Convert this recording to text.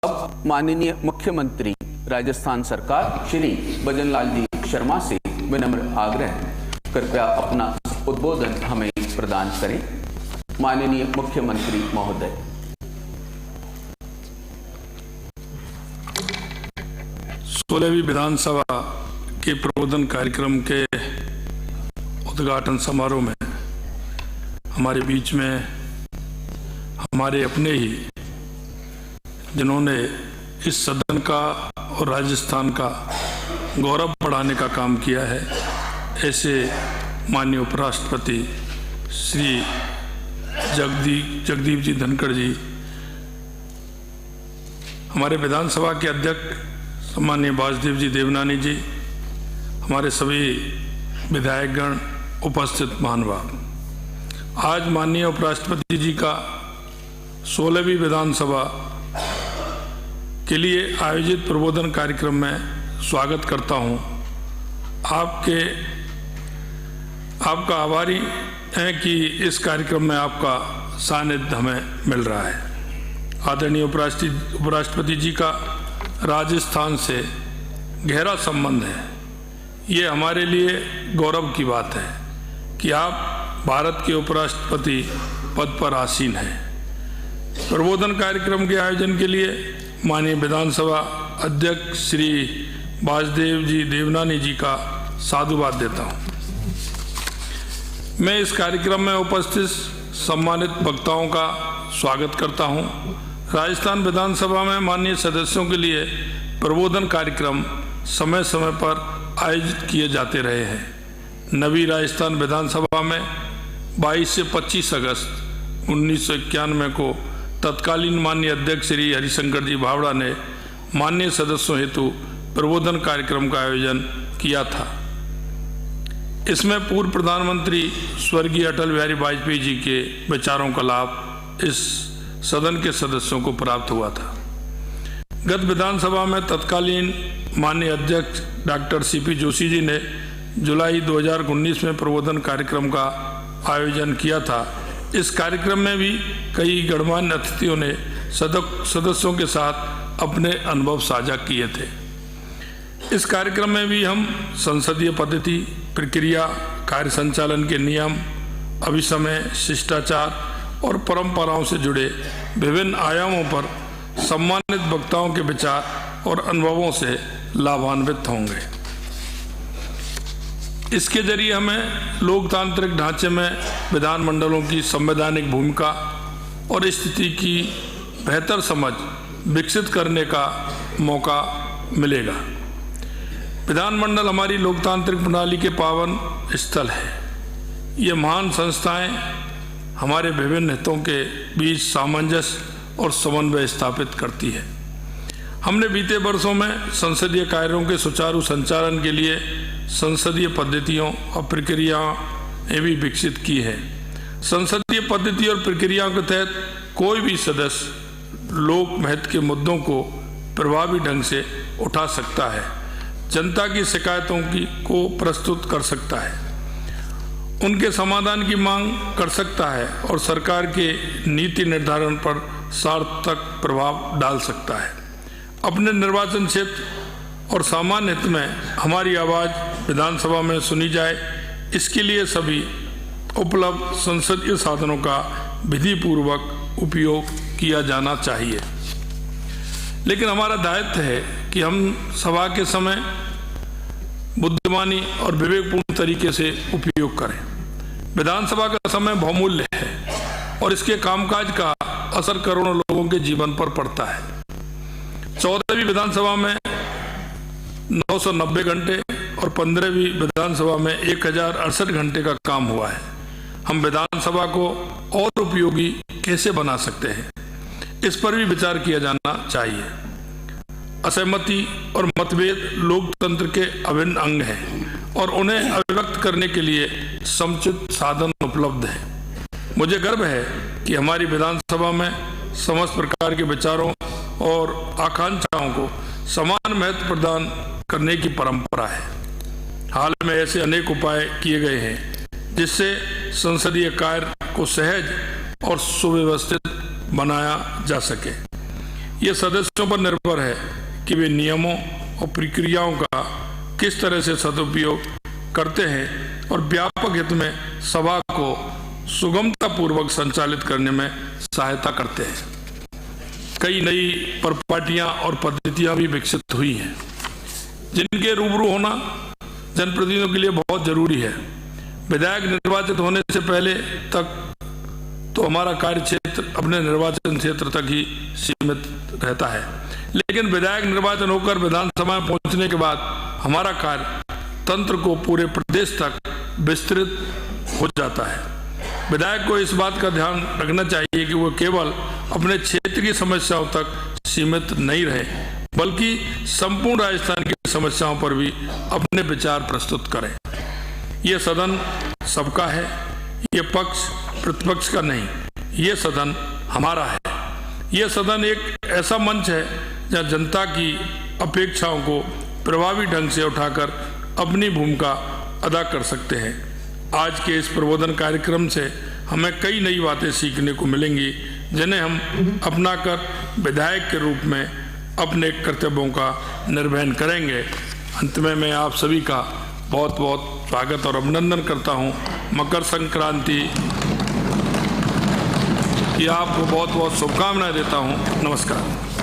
अब माननीय मुख्यमंत्री राजस्थान सरकार श्री भजनलाल जी शर्मा से विनम्र आग्रह, कृपया अपना उद्बोधन हमें प्रदान करें। माननीय मुख्यमंत्री महोदय। सोलहवीं विधानसभा के प्रबोधन कार्यक्रम के उद्घाटन समारोह में हमारे बीच में हमारे अपने ही, जिन्होंने इस सदन का और राजस्थान का गौरव बढ़ाने का काम किया है, ऐसे माननीय उपराष्ट्रपति श्री जगदीप जी धनखड़ जी, हमारे विधानसभा के अध्यक्ष सम्माननीय वासुदेव जी देवनानी जी, हमारे सभी विधायकगण, उपस्थित महानुभाव। आज माननीय उपराष्ट्रपति जी का 16वीं विधानसभा के लिए आयोजित प्रबोधन कार्यक्रम में स्वागत करता हूं। आपका आभारी हैं कि इस कार्यक्रम में आपका सानिध्य हमें मिल रहा है। आदरणीय उपराष्ट्रपति जी का राजस्थान से गहरा संबंध है। ये हमारे लिए गौरव की बात है कि आप भारत के उपराष्ट्रपति पद पर आसीन हैं। प्रबोधन कार्यक्रम के आयोजन के लिए माननीय विधानसभा अध्यक्ष श्री वासुदेव जी देवनानी जी का साधुवाद देता हूं। मैं इस कार्यक्रम में उपस्थित सम्मानित वक्ताओं का स्वागत करता हूं। राजस्थान विधानसभा में माननीय सदस्यों के लिए प्रबोधन कार्यक्रम समय समय पर आयोजित किए जाते रहे हैं। नवी राजस्थान विधानसभा में 22 से 25 अगस्त 1991 को तत्कालीन माननीय अध्यक्ष श्री हरिशंकर जी भावड़ा ने माननीय सदस्यों हेतु प्रबोधन कार्यक्रम का आयोजन किया था। इसमें पूर्व प्रधानमंत्री स्वर्गीय अटल बिहारी वाजपेयी जी के विचारों का लाभ इस सदन के सदस्यों को प्राप्त हुआ था। गत विधानसभा में तत्कालीन माननीय अध्यक्ष डॉक्टर सीपी जोशी जी ने जुलाई 2019 में प्रबोधन कार्यक्रम का आयोजन किया था। इस कार्यक्रम में भी कई गणमान्य अतिथियों ने सदस्यों के साथ अपने अनुभव साझा किए थे। इस कार्यक्रम में भी हम संसदीय पद्धति, प्रक्रिया, कार्य संचालन के नियम, अभिसमय, शिष्टाचार और परंपराओं से जुड़े विभिन्न आयामों पर सम्मानित वक्ताओं के विचार और अनुभवों से लाभान्वित होंगे। इसके जरिए हमें लोकतांत्रिक ढांचे में विधानमंडलों की संवैधानिक भूमिका और स्थिति की बेहतर समझ विकसित करने का मौका मिलेगा। विधानमंडल हमारी लोकतांत्रिक प्रणाली के पावन स्थल है। ये महान संस्थाएं हमारे विभिन्न हितों के बीच सामंजस्य और समन्वय स्थापित करती है। हमने बीते वर्षों में संसदीय कार्यों के सुचारू संचालन के लिए संसदीय पद्धतियों और प्रक्रियाएं भी विकसित की है। संसदीय पद्धति और प्रक्रियाओं के तहत कोई भी सदस्य लोक महत्व के मुद्दों को प्रभावी ढंग से उठा सकता है, जनता की शिकायतों को प्रस्तुत कर सकता है, उनके समाधान की मांग कर सकता है और सरकार के नीति निर्धारण पर सार्थक प्रभाव डाल सकता है। अपने निर्वाचन क्षेत्र और सामान्य हित में हमारी आवाज़ विधानसभा में सुनी जाए, इसके लिए सभी उपलब्ध संसदीय साधनों का विधिपूर्वक उपयोग किया जाना चाहिए। लेकिन हमारा दायित्व है कि हम सभा के समय बुद्धिमानी और विवेकपूर्ण तरीके से उपयोग करें। विधानसभा का समय बहुमूल्य है और इसके कामकाज का असर करोड़ों लोगों के जीवन पर पड़ता है। 14वीं विधानसभा में 990 घंटे और 15वीं विधानसभा में 1068 घंटे का काम हुआ है। हम विधानसभा को और उपयोगी कैसे बना सकते हैं, इस पर भी विचार किया जाना चाहिए। असहमति और मतभेद लोकतंत्र के अभिन्न अंग हैं और उन्हें अभिव्यक्त करने के लिए समुचित साधन उपलब्ध हैं। मुझे गर्व है कि हमारी विधानसभा में समस्त प्रकार के विचारों और आकांक्षाओं को समान महत्व प्रदान करने की परंपरा है। हाल में ऐसे अनेक उपाय किए गए हैं जिससे संसदीय कार्य को सहज और सुव्यवस्थित बनाया जा सके। ये सदस्यों पर निर्भर है कि वे नियमों और प्रक्रियाओं का किस तरह से सदुपयोग करते हैं और व्यापक हित में सभा को सुगमतापूर्वक संचालित करने में सहायता करते हैं। कई नई परिपाटियां और पद्धतियां भी विकसित हुई हैं, जिनके रूबरू होना जनप्रतिनिधियों के लिए बहुत जरूरी है। विधायक निर्वाचित होने से पहले तक तो हमारा कार्य क्षेत्र अपने निर्वाचन क्षेत्र तक ही सीमित रहता है, लेकिन विधायक निर्वाचन होकर विधानसभा में पहुंचने के बाद हमारा कार्य तंत्र को पूरे प्रदेश तक विस्तृत हो जाता है। विधायक को इस बात का ध्यान रखना चाहिए कि वो केवल अपने क्षेत्र की समस्याओं तक सीमित नहीं रहे, बल्कि संपूर्ण राजस्थान की समस्याओं पर भी अपने विचार प्रस्तुत करें। ये सदन सबका है, ये पक्ष प्रतिपक्ष का नहीं, ये सदन हमारा है। ये सदन एक ऐसा मंच है जहाँ जनता की अपेक्षाओं को प्रभावी ढंग से उठाकर अपनी भूमिका अदा कर सकते हैं। आज के इस प्रबोधन कार्यक्रम से हमें कई नई बातें सीखने को मिलेंगी, जिन्हें हम अपनाकर विधायक के रूप में अपने कर्तव्यों का निर्वहन करेंगे। अंत में मैं आप सभी का बहुत बहुत स्वागत और अभिनंदन करता हूं। मकर संक्रांति की आपको बहुत बहुत शुभकामनाएं देता हूं। नमस्कार।